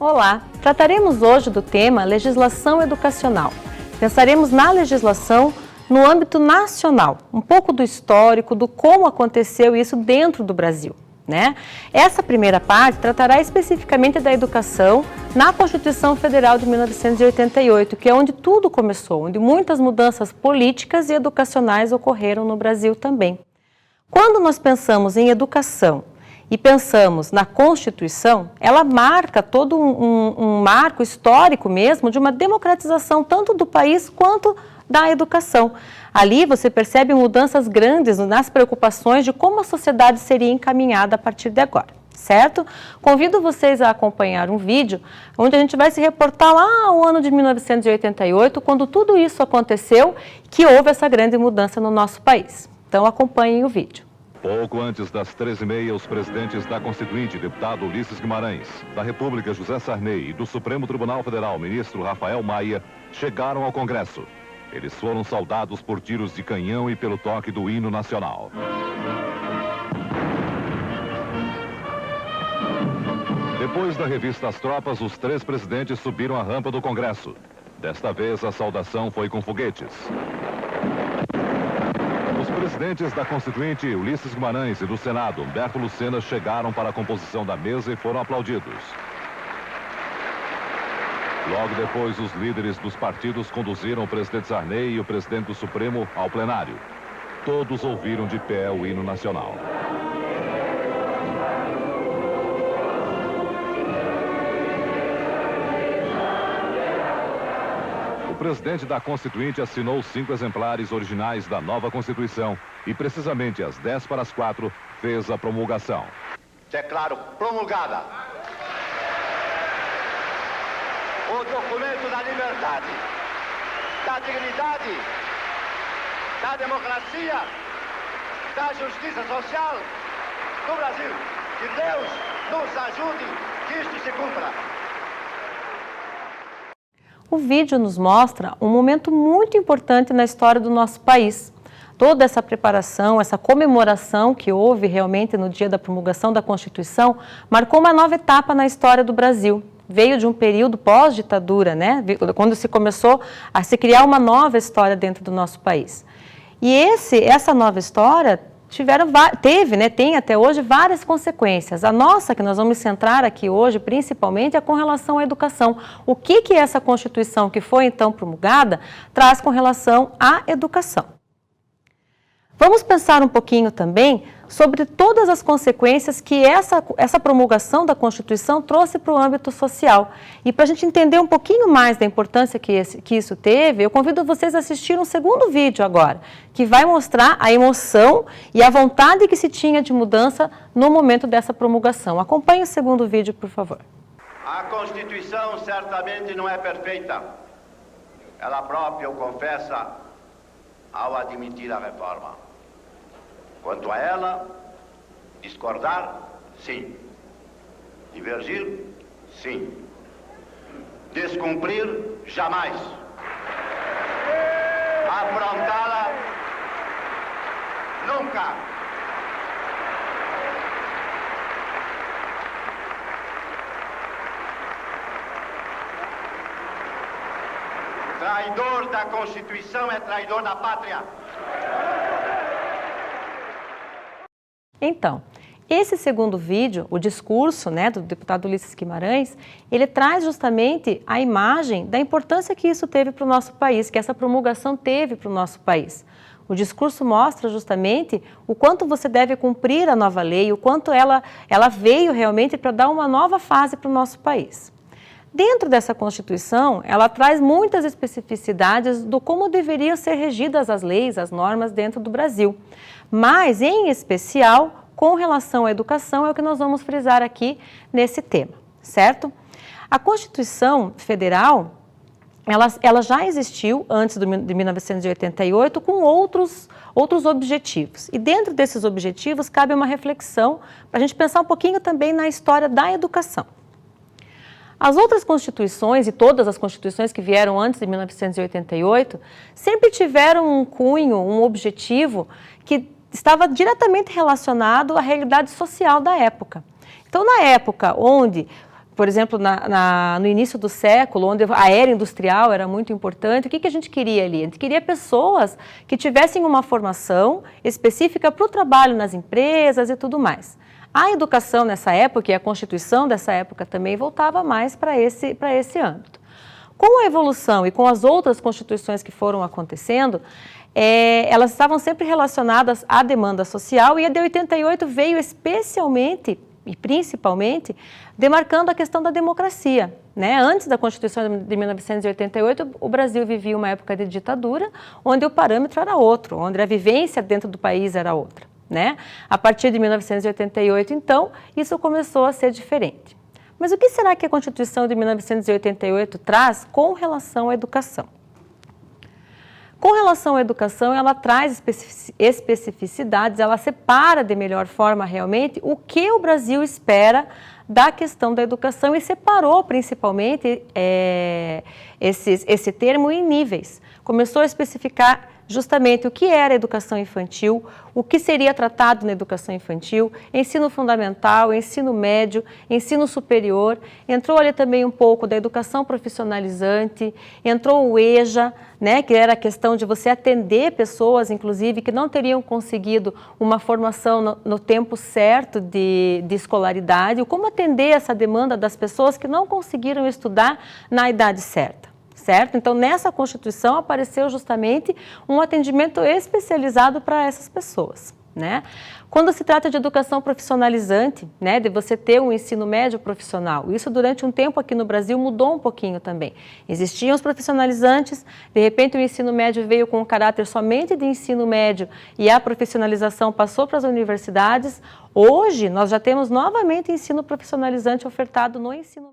Olá! Trataremos hoje do tema legislação educacional. Pensaremos na legislação no âmbito nacional, um pouco do histórico, do como aconteceu isso dentro do Brasil, né? Essa primeira parte tratará especificamente da educação na Constituição Federal de 1988, que é onde tudo começou, onde muitas mudanças políticas e educacionais ocorreram no Brasil também. Quando nós pensamos em educação e pensamos na Constituição, ela marca todo um marco histórico mesmo de uma democratização tanto do país quanto da educação. Ali você percebe mudanças grandes nas preocupações de como a sociedade seria encaminhada a partir de agora, certo? Convido vocês a acompanhar um vídeo onde a gente vai se reportar lá ao ano de 1988, quando tudo isso aconteceu, que houve essa grande mudança no nosso país. Então acompanhem o vídeo. Pouco antes das 13h30, os presidentes da Constituinte, deputado Ulisses Guimarães, da República José Sarney e do Supremo Tribunal Federal, ministro Rafael Maia, chegaram ao Congresso. Eles foram saudados por tiros de canhão e pelo toque do hino nacional. Depois da revista às tropas, os três presidentes subiram a rampa do Congresso. Desta vez, a saudação foi com foguetes. Os presidentes da Constituinte, Ulisses Guimarães, e do Senado, Humberto Lucena, chegaram para a composição da mesa e foram aplaudidos. Logo depois, os líderes dos partidos conduziram o presidente Sarney e o presidente do Supremo ao plenário. Todos ouviram de pé o hino nacional. O presidente da Constituinte assinou 5 exemplares originais da nova Constituição e, precisamente às 3:45, fez a promulgação. Declaro promulgada o documento da liberdade, da dignidade, da democracia, da justiça social do Brasil. Que Deus nos ajude que isto se cumpra. O vídeo nos mostra um momento muito importante na história do nosso país. Toda essa preparação, essa comemoração que houve realmente no dia da promulgação da Constituição, marcou uma nova etapa na história do Brasil. Veio de um período pós-ditadura, né? Quando se começou a se criar uma nova história dentro do nosso país. E essa nova história tem até hoje várias consequências. A nossa, que nós vamos centrar aqui hoje, principalmente, é com relação à educação. O que essa Constituição, que foi então promulgada, traz com relação à educação? Vamos pensar um pouquinho também sobre todas as consequências que essa promulgação da Constituição trouxe para o âmbito social. E para a gente entender um pouquinho mais da importância que isso teve, eu convido vocês a assistir um segundo vídeo agora, que vai mostrar a emoção e a vontade que se tinha de mudança no momento dessa promulgação. Acompanhe o segundo vídeo, por favor. A Constituição certamente não é perfeita. Ela própria o confessa ao admitir a reforma. Quanto a ela, discordar, sim. Divergir, sim. Descumprir, jamais. Afrontá-la, nunca. Traidor da Constituição é traidor da pátria. Então, esse segundo vídeo, o discurso, né, do deputado Ulisses Guimarães, ele traz justamente a imagem da importância que isso teve para o nosso país, que essa promulgação teve para o nosso país. O discurso mostra justamente o quanto você deve cumprir a nova lei, o quanto ela veio realmente para dar uma nova fase para o nosso país. Dentro dessa Constituição, ela traz muitas especificidades do como deveriam ser regidas as leis, as normas dentro do Brasil. Mas, em especial, com relação à educação, é o que nós vamos frisar aqui nesse tema, certo? A Constituição Federal, ela já existiu antes de 1988 com outros objetivos. E dentro desses objetivos cabe uma reflexão para a gente pensar um pouquinho também na história da educação. As outras constituições e todas as constituições que vieram antes de 1988 sempre tiveram um cunho, um objetivo que estava diretamente relacionado à realidade social da época. Então, na época onde por exemplo, no início do século, onde a era industrial era muito importante, o que a gente queria ali? A gente queria pessoas que tivessem uma formação específica para o trabalho nas empresas e tudo mais. A educação nessa época e a Constituição dessa época também voltava mais para esse âmbito. Com a evolução e com as outras constituições que foram acontecendo, elas estavam sempre relacionadas à demanda social, e a de 88 veio especialmente e principalmente demarcando a questão da democracia, né? Antes da Constituição de 1988, o Brasil vivia uma época de ditadura, onde o parâmetro era outro, onde a vivência dentro do país era outra, né? A partir de 1988, então, isso começou a ser diferente. Mas o que será que a Constituição de 1988 traz com relação à educação? Com relação à educação, ela traz especificidades, ela separa de melhor forma realmente o que o Brasil espera da questão da educação, e separou principalmente esse termo em níveis. Começou a especificar justamente o que era educação infantil, o que seria tratado na educação infantil, ensino fundamental, ensino médio, ensino superior. Entrou ali também um pouco da educação profissionalizante, entrou o EJA, né, que era a questão de você atender pessoas, inclusive, que não teriam conseguido uma formação no tempo certo de escolaridade, como atender essa demanda das pessoas que não conseguiram estudar na idade certa. Certo? Então, nessa Constituição apareceu justamente um atendimento especializado para essas pessoas, né? Quando se trata de educação profissionalizante, né, de você ter um ensino médio profissional, isso durante um tempo aqui no Brasil mudou um pouquinho também. Existiam os profissionalizantes, de repente o ensino médio veio com um caráter somente de ensino médio e a profissionalização passou para as universidades. Hoje, nós já temos novamente ensino profissionalizante ofertado no ensino